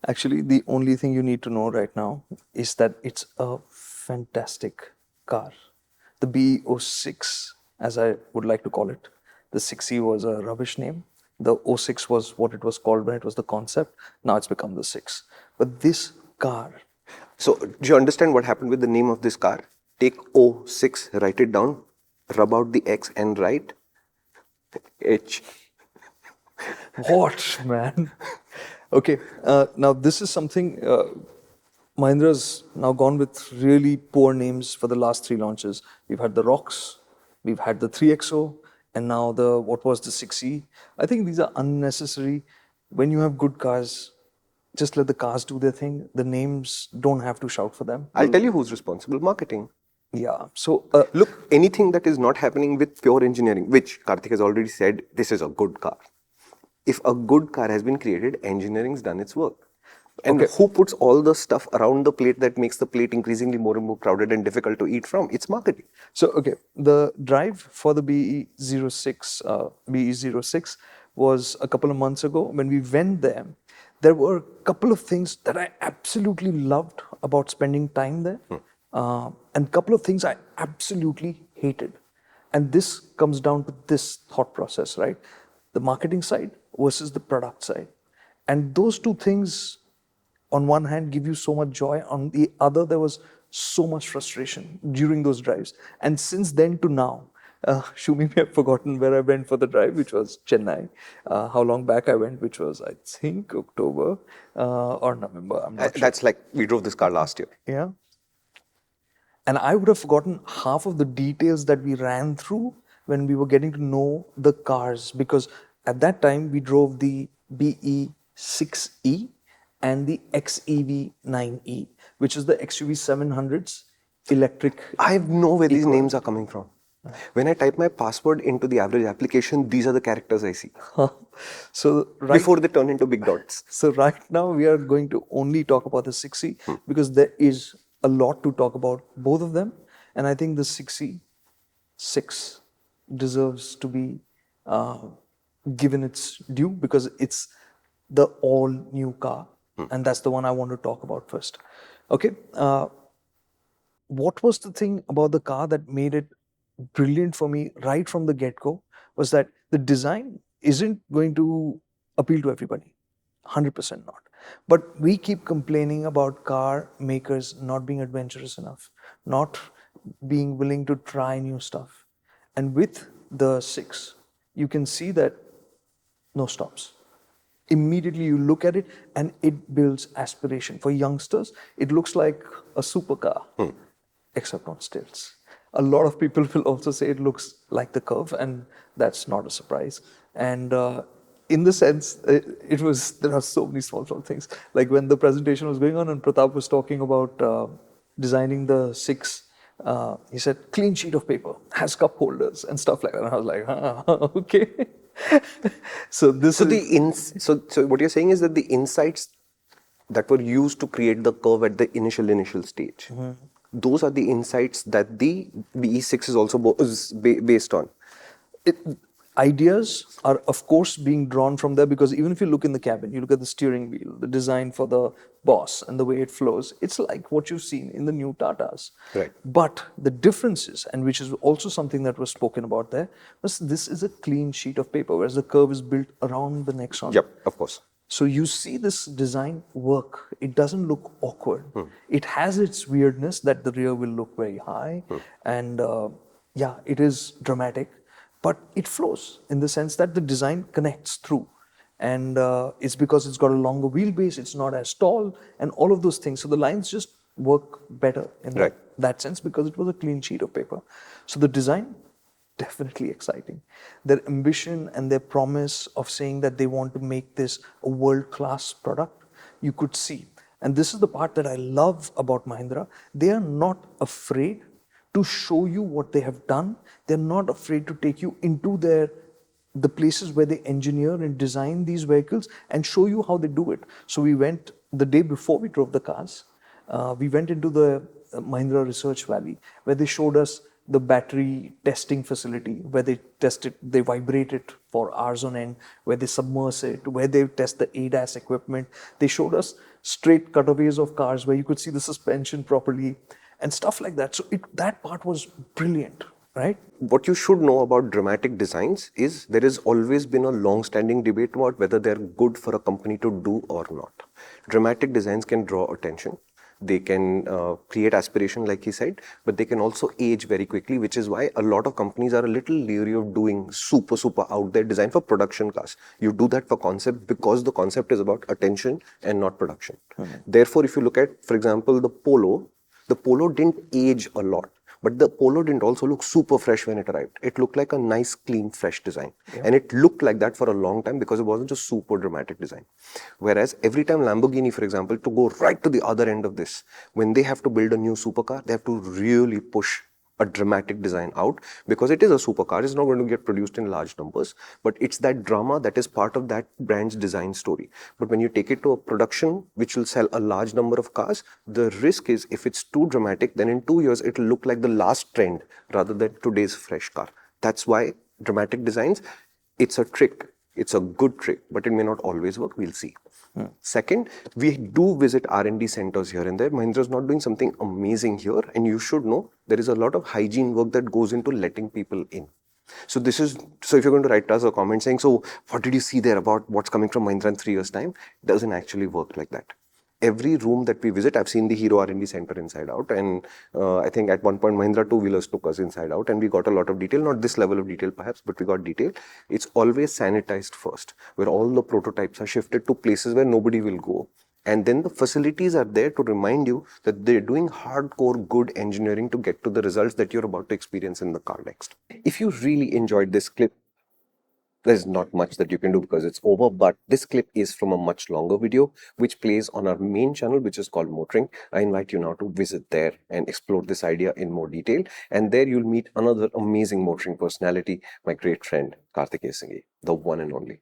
Actually, the only thing you need to know right now is that it's a fantastic car. The BE06, as I would like to call it, the 6E was a rubbish name. The 06 was what it was called when it was the concept. Now it's become the 6. But this car, So, do you understand what happened with the name of this car? Take O6, write it down, rub out the X and write H. what, man? Okay, now this is something Mahindra's now gone with really poor names for the last 3 launches. We've had the Rocks, we've had the 3XO, and now what was the 6E. I think these are unnecessary. When you have good cars, just let the cars do their thing. The names don't have to shout for them. I'll tell you who's responsible: marketing. Yeah. So Look, anything that is not happening with pure engineering, which Karthik has already said, this is a good car. If a good car has been created, engineering's done its work. And Okay. who puts all the stuff around the plate that makes the plate increasingly more and more crowded and difficult to eat from? It's marketing. So, okay, the drive for the BE06 was a couple of months ago. When we went there, there were a couple of things that I absolutely loved about spending time there, and a couple of things I absolutely hated. And this comes down to this thought process, right? The marketing side versus the product side. And those two things on one hand give you so much joy, on the other there was so much frustration during those drives. And since then to now, Shumi may have forgotten where I went for the drive, which was Chennai. How long back I went, which was I think October or November. I'm not sure. That's like we drove this car last year. Yeah. And I would have forgotten half of the details that we ran through when we were getting to know the cars, because at that time we drove the BE6E and the XEV9E, which is the XUV 700s electric. I know where these names are coming from. When I type my password into the average application, these are the characters I see. So Before they turn into big dots. So right now we are going to only talk about the 6E because there is a lot to talk about both of them. And I think the 6E 6 deserves to be given its due because it's the all new car. And that's the one I want to talk about first. Okay. What was the thing about the car that made it brilliant for me right from the get-go was that the design isn't going to appeal to everybody. 100% not. But we keep complaining about car makers not being adventurous enough, not being willing to try new stuff. And with the 6, you can see that no stops. Immediately you look at it and it builds aspiration. For youngsters, it looks like a supercar, except on stilts. A lot of people will also say it looks like the Curvv, and that's not a surprise. And in the sense, there are so many small things. Like when the presentation was going on and Pratap was talking about designing the 6, he said, clean sheet of paper, has cup holders and stuff like that. And I was like, okay. So what you're saying is that the insights that were used to create the Curvv at the initial stage, those are the insights that the BE6 is also based on. Ideas are, of course, being drawn from there because even if you look in the cabin, you look at the steering wheel, the design for the boss and the way it flows, it's like what you've seen in the new Tatas. Right. But the differences, and which is also something that was spoken about there, was this is a clean sheet of paper, whereas the Curvv is built around the Nexon. Yep, of course. So you see this design work. It doesn't look awkward. It has its weirdness that the rear will look very high. And it is dramatic. But it flows in the sense that the design connects through. And it's because it's got a longer wheelbase, it's not as tall, and all of those things. So the lines just work better in that sense because it was a clean sheet of paper. So the design, definitely exciting. Their ambition and their promise of saying that they want to make this a world-class product, you could see. And this is the part that I love about Mahindra. They are not afraid to show you what they have done. They're not afraid to take you into the places where they engineer and design these vehicles and show you how they do it. So we went, the day before we drove the cars, we went into the Mahindra Research Valley where they showed us the battery testing facility where they test it, they vibrate it for hours on end, where they submerge it, where they test the ADAS equipment. They showed us straight cutaways of cars where you could see the suspension properly and stuff like that. So that part was brilliant, right? What you should know about dramatic designs is there has always been a long-standing debate about whether they're good for a company to do or not. Dramatic designs can draw attention. They can create aspiration, like he said, but they can also age very quickly, which is why a lot of companies are a little leery of doing super out there design for production cars. You do that for concept because the concept is about attention and not production. Therefore, if you look at, for example, the Polo didn't age a lot. But the Polo didn't also look super fresh when it arrived. It looked like a nice, clean, fresh design. Yeah. And it looked like that for a long time because it wasn't a super dramatic design. Whereas every time Lamborghini, for example, to go right to the other end of this, when they have to build a new supercar, they have to really push a dramatic design out because it is a supercar. It's not going to get produced in large numbers, but it's that drama that is part of that brand's design story. But when you take it to a production which will sell a large number of cars, the risk is if it's too dramatic, then in 2 years it'll look like the last trend rather than today's fresh car. That's why dramatic designs, it's a trick. It's a good trick, but it may not always work. We'll see. Second, we do visit R&D centers here and there. Mahindra is not doing something amazing here, and you should know there is a lot of hygiene work that goes into letting people in. So if you're going to write us a comment saying, so what did you see there about what's coming from Mahindra in 3 years' time? It doesn't actually work like that. Every room that we visit, I've seen the Hero R&D center inside out, and I think at one point Mahindra two-wheelers took us inside out, and we got a lot of detail, not this level of detail perhaps, but we got detail. It's always sanitized first, where all the prototypes are shifted to places where nobody will go. And then the facilities are there to remind you that they're doing hardcore good engineering to get to the results that you're about to experience in the car next. If you really enjoyed this clip, there's not much that you can do because it's over, but this clip is from a much longer video which plays on our main channel, which is called MotorInc. I invite you now to visit there and explore this idea in more detail, and there you'll meet another amazing motoring personality, my great friend Kartikeya, the one and only.